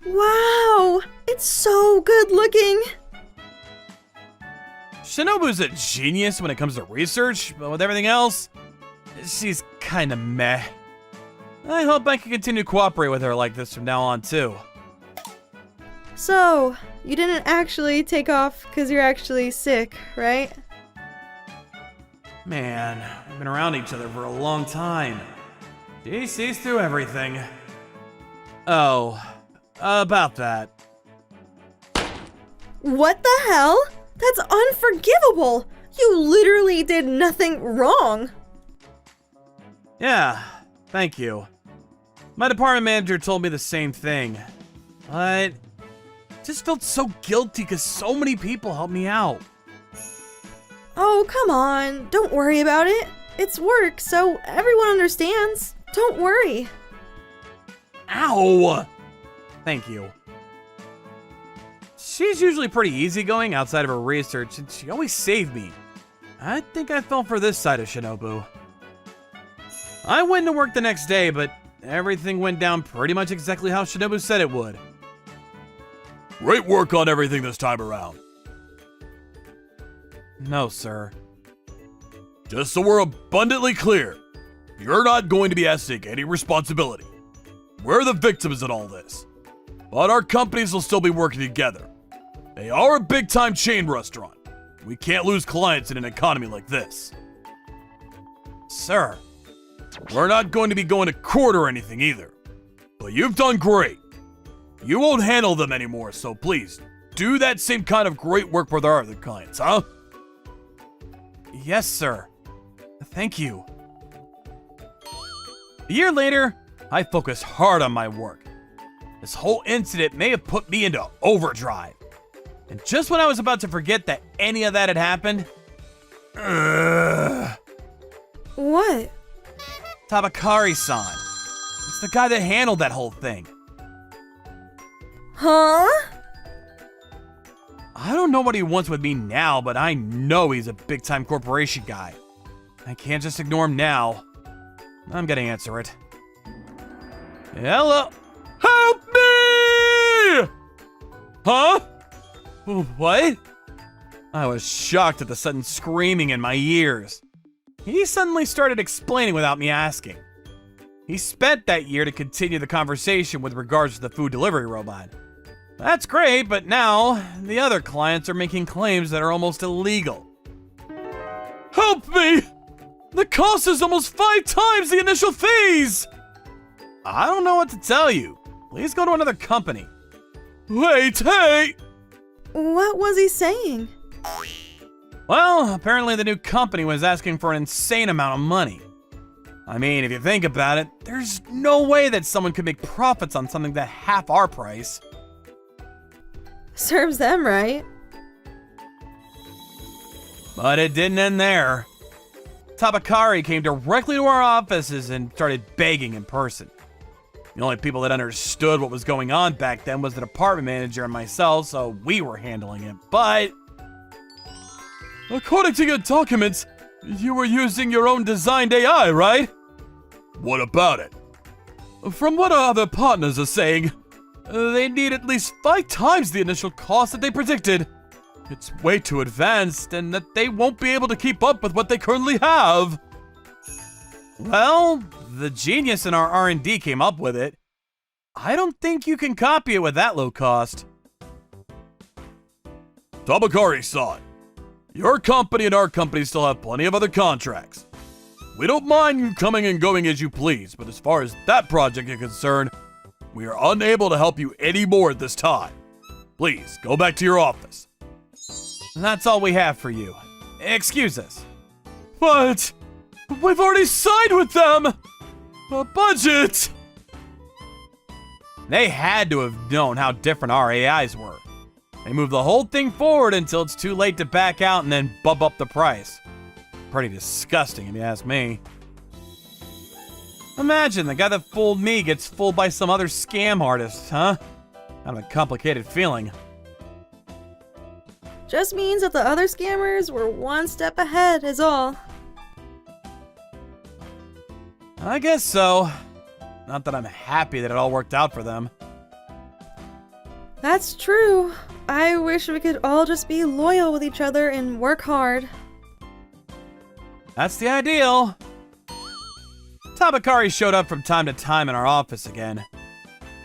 Wow, it's so good looking. Shinobu's a genius when it comes to research, but with everything else, she's kinda meh. I hope I can continue to cooperate with her like this from now on, too. So, you didn't actually take off because you're actually sick, right? Man, we've been around each other for a long time. She sees through everything. Oh, about that. What the hell? That's unforgivable! You literally did nothing wrong! Yeah, thank you. My department manager told me the same thing. But just felt so guilty because so many people helped me out. Oh, come on. Don't worry about it. It's work, so everyone understands. Don't worry. Ow! Thank you. She's usually pretty easygoing outside of her research, and she always saved me. I think I fell for this side of Shinobu. I went to work the next day, but everything went down pretty much exactly how Shinobu said it would. Great work on everything this time around. No, sir. Just so we're abundantly clear, you're not going to be asked to take any responsibility. We're the victims in all this. But our companies will still be working together. They are a big-time chain restaurant. We can't lose clients in an economy like this. Sir. We're not going to be going to court or anything either. But you've done great. You won't handle them anymore, so please, do that same kind of great work with our other clients, huh? Yes, sir. Thank you. A year later, I focused hard on my work. This whole incident may have put me into overdrive. And just when I was about to forget that any of that had happened... What? Tabakari-san. It's the guy that handled that whole thing. Huh? I don't know what he wants with me now, but I know he's a big-time corporation guy. I can't just ignore him now. I'm gonna answer it. Hello? Help me! Huh? What? I was shocked at the sudden screaming in my ears. He suddenly started explaining without me asking. He spent that year to continue the conversation with regards to the food delivery robot. That's great, but now the other clients are making claims that are almost illegal. Help me! The cost is almost 5 times the initial fees! I don't know what to tell you. Please go to another company. Wait, hey! What was he saying? Well, apparently the new company was asking for an insane amount of money. I mean, if you think about it, there's no way that someone could make profits on something that half our price. Serves them right. But it didn't end there. Tabakari came directly to our offices and started begging in person. The only people that understood what was going on back then was the department manager and myself, so we were handling it. But according to your documents, you were using your own designed AI, right? What about it? From what our other partners are saying, they need at least 5 times the initial cost that they predicted. It's way too advanced, and that they won't be able to keep up with what they currently have. Well, the genius in our R&D came up with it. I don't think you can copy it with that low cost. Tabakari-san, your company and our company still have plenty of other contracts. We don't mind you coming and going as you please, but as far as that project is concerned, we are unable to help you any more at this time. Please, go back to your office. That's all we have for you. Excuse us. But we've already signed with them! A budget! They had to have known how different our AIs were. They moved the whole thing forward until it's too late to back out and then bump up the price. Pretty disgusting, if you ask me. Imagine the guy that fooled me gets fooled by some other scam artist, huh? Kind of a complicated feeling. Just means that the other scammers were one step ahead, is all. I guess so. Not that I'm happy that it all worked out for them. That's true. I wish we could all just be loyal with each other and work hard. That's the ideal. Tabakari showed up from time to time in our office again.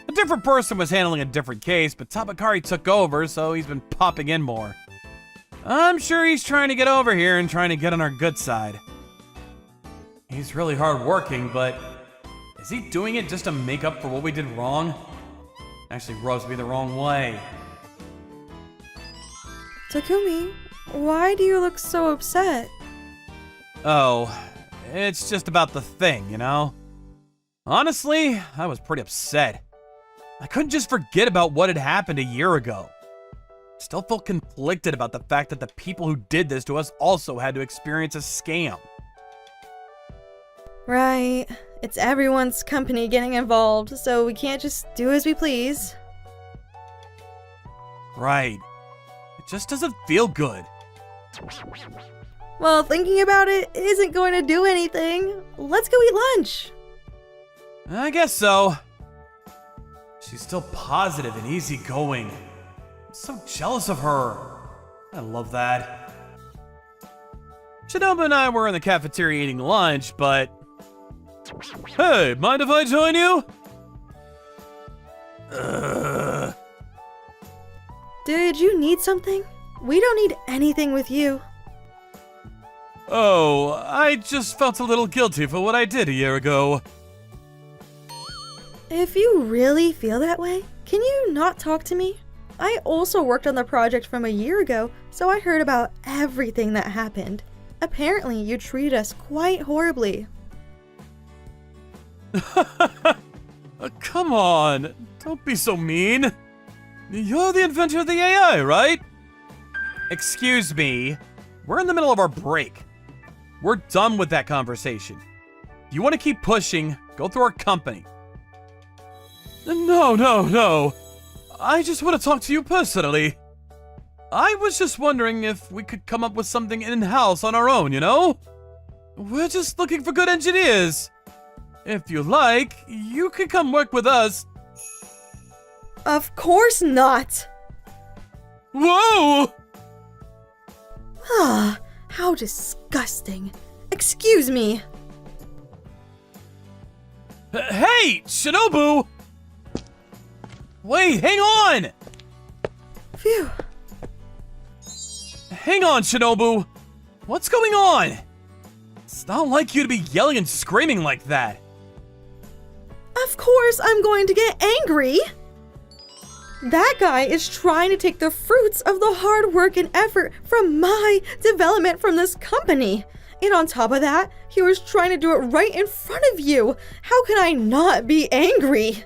A different person was handling a different case, but Tabakari took over, so he's been popping in more. I'm sure he's trying to get over here and trying to get on our good side. He's really hard-working, but is he doing it just to make up for what we did wrong? Actually rubs me the wrong way. Takumi, why do you look so upset? Oh, it's just about the thing, you know? Honestly, I was pretty upset. I couldn't just forget about what had happened a year ago. Still felt conflicted about the fact that the people who did this to us also had to experience a scam. Right. It's everyone's company getting involved, so we can't just do as we please. Right. It just doesn't feel good. Well, thinking about it isn't going to do anything. Let's go eat lunch. I guess so. She's still positive and easygoing. I'm so jealous of her. I love that. Shinobu and I were in the cafeteria eating lunch, but... Hey, mind if I join you? Did you need something? We don't need anything with you. Oh, I just felt a little guilty for what I did a year ago. If you really feel that way, can you not talk to me? I also worked on the project from a year ago, so I heard about everything that happened. Apparently, you treated us quite horribly. Come on, don't be so mean. You're the inventor of the AI, right? Excuse me, we're in the middle of our break. We're done with that conversation. If you want to keep pushing, go through our company. No. I just want to talk to you personally. I was just wondering if we could come up with something in-house on our own, you know? We're just looking for good engineers. If you like, you could come work with us. Of course not! Whoa! Ah, how disgusting. Excuse me. Hey, Shinobu! Wait, hang on! Phew. Hang on, Shinobu! What's going on? It's not like you to be yelling and screaming like that. Of course I'm going to get angry! That guy is trying to take the fruits of the hard work and effort from my development from this company. And on top of that, he was trying to do it right in front of you. How can I not be angry?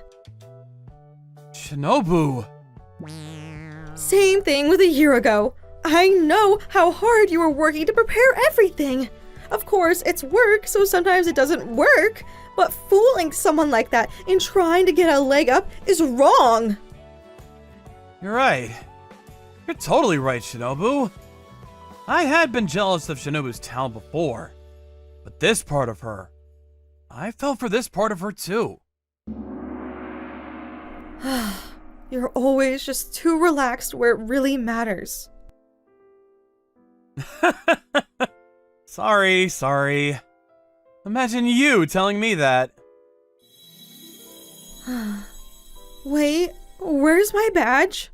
Shinobu. Same thing with a year ago. I know how hard you were working to prepare everything. Of course, it's work, so sometimes it doesn't work. but fooling someone like that and trying to get a leg up is wrong. You're right. You're totally right, Shinobu. I had been jealous of Shinobu's talent before, but this part of her, I fell for this part of her too. You're always just too relaxed where it really matters. Sorry. Imagine you telling me that. Wait, where's my badge?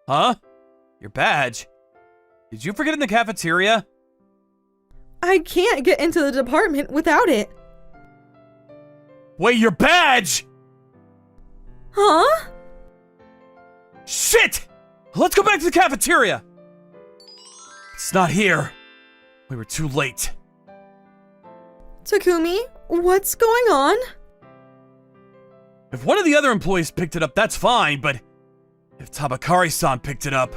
Huh? Your badge? Did you forget it in the cafeteria? I can't get into the department without it. Wait, your badge! Huh? Shit! Let's go back to the cafeteria! It's not here. We were too late. Takumi, what's going on? If one of the other employees picked it up, that's fine, but if Tabakari-san picked it up...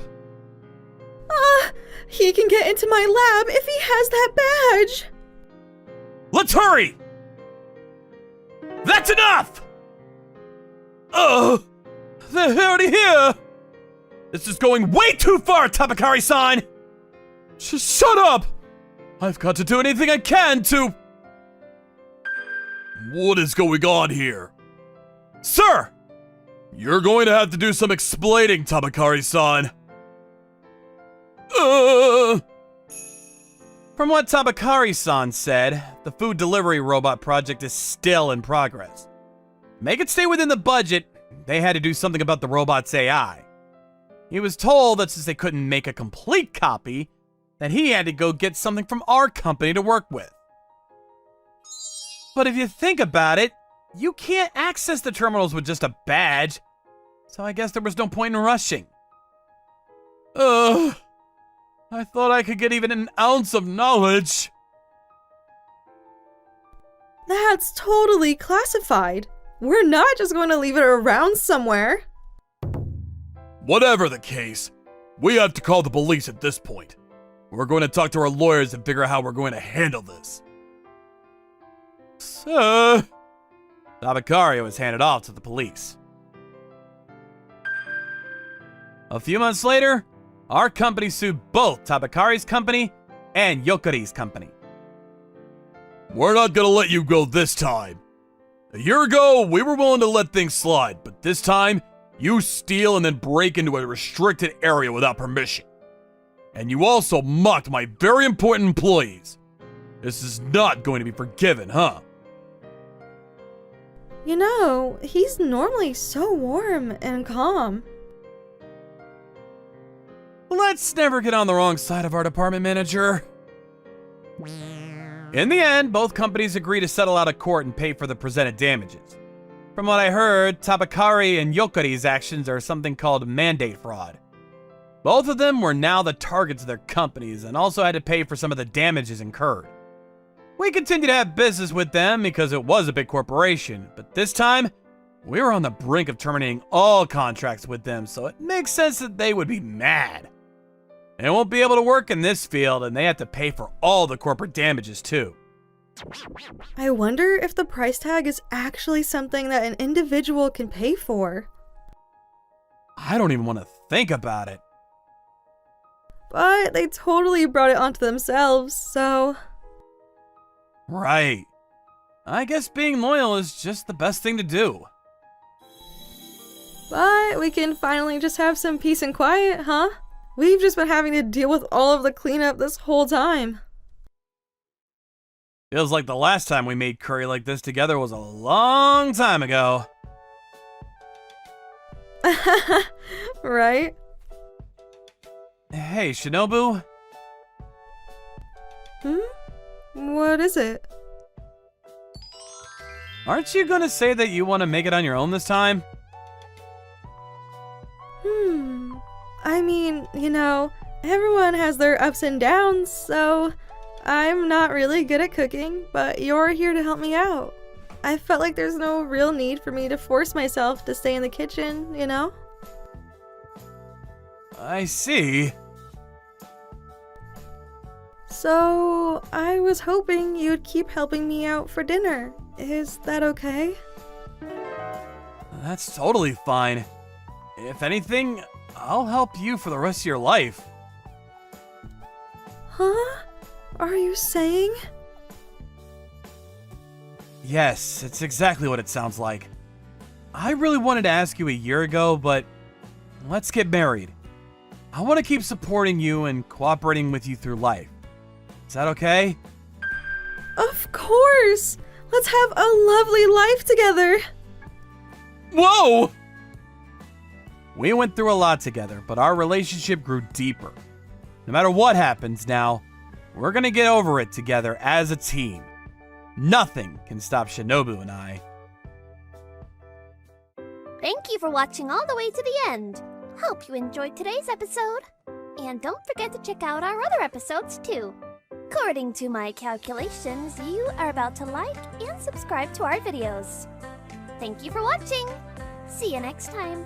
He can get into my lab if he has that badge. Let's hurry! That's enough! They're already here! This is going way too far, Tabakari-san! Shut up! I've got to do anything I can to... What is going on here? Sir! You're going to have to do some explaining, Tabakari-san. From what Tabakari-san said, the food delivery robot project is still in progress. Make it stay within the budget, they had to do something about the robot's AI. He was told that since they couldn't make a complete copy, that he had to go get something from our company to work with. But if you think about it, you can't access the terminals with just a badge, so I guess there was no point in rushing. I thought I could get even an ounce of knowledge. That's totally classified. We're not just going to leave it around somewhere. Whatever the case, we have to call the police at this point. We're going to talk to our lawyers and figure out how we're going to handle this. So, Tabakari was handed off to the police. A few months later, our company sued both Tabakari's company and Yokari's company. We're not gonna let you go this time. A year ago, we were willing to let things slide, but this time, you steal and then break into a restricted area without permission. And you also mocked my very important employees. This is not going to be forgiven, huh? You know, he's normally so warm and calm. Let's never get on the wrong side of our department manager. In the end, both companies agree to settle out of court and pay for the presented damages. From what I heard, Tabakari and Yokari's actions are something called mandate fraud. Both of them were now the targets of their companies and also had to pay for some of the damages incurred. We continue to have business with them because it was a big corporation, but this time, we were on the brink of terminating all contracts with them, so it makes sense that they would be mad. They won't be able to work in this field, and they have to pay for all the corporate damages too. I wonder if the price tag is actually something that an individual can pay for. I don't even want to think about it. But they totally brought it onto themselves, so... Right. I guess being loyal is just the best thing to do. But we can finally just have some peace and quiet, huh? We've just been having to deal with all of the cleanup this whole time. Feels like the last time we made curry like this together was a long time ago. Right? Hey, Shinobu. What is it? Aren't you gonna say that you want to make it on your own this time? I mean, you know, everyone has their ups and downs, so I'm not really good at cooking, but you're here to help me out. I felt like there's no real need for me to force myself to stay in the kitchen, you know? I see. So, I was hoping you'd keep helping me out for dinner. Is that okay? That's totally fine. If anything, I'll help you for the rest of your life. Huh? Are you saying? Yes, it's exactly what it sounds like. I really wanted to ask you a year ago, but let's get married. I want to keep supporting you and cooperating with you through life. Is that okay? Of course! Let's have a lovely life together! Whoa! We went through a lot together, but our relationship grew deeper. No matter what happens now, we're gonna get over it together as a team. Nothing can stop Shinobu and I. Thank you for watching all the way to the end. Hope you enjoyed today's episode. And don't forget to check out our other episodes too. According to my calculations, you are about to like and subscribe to our videos. Thank you for watching. See you next time.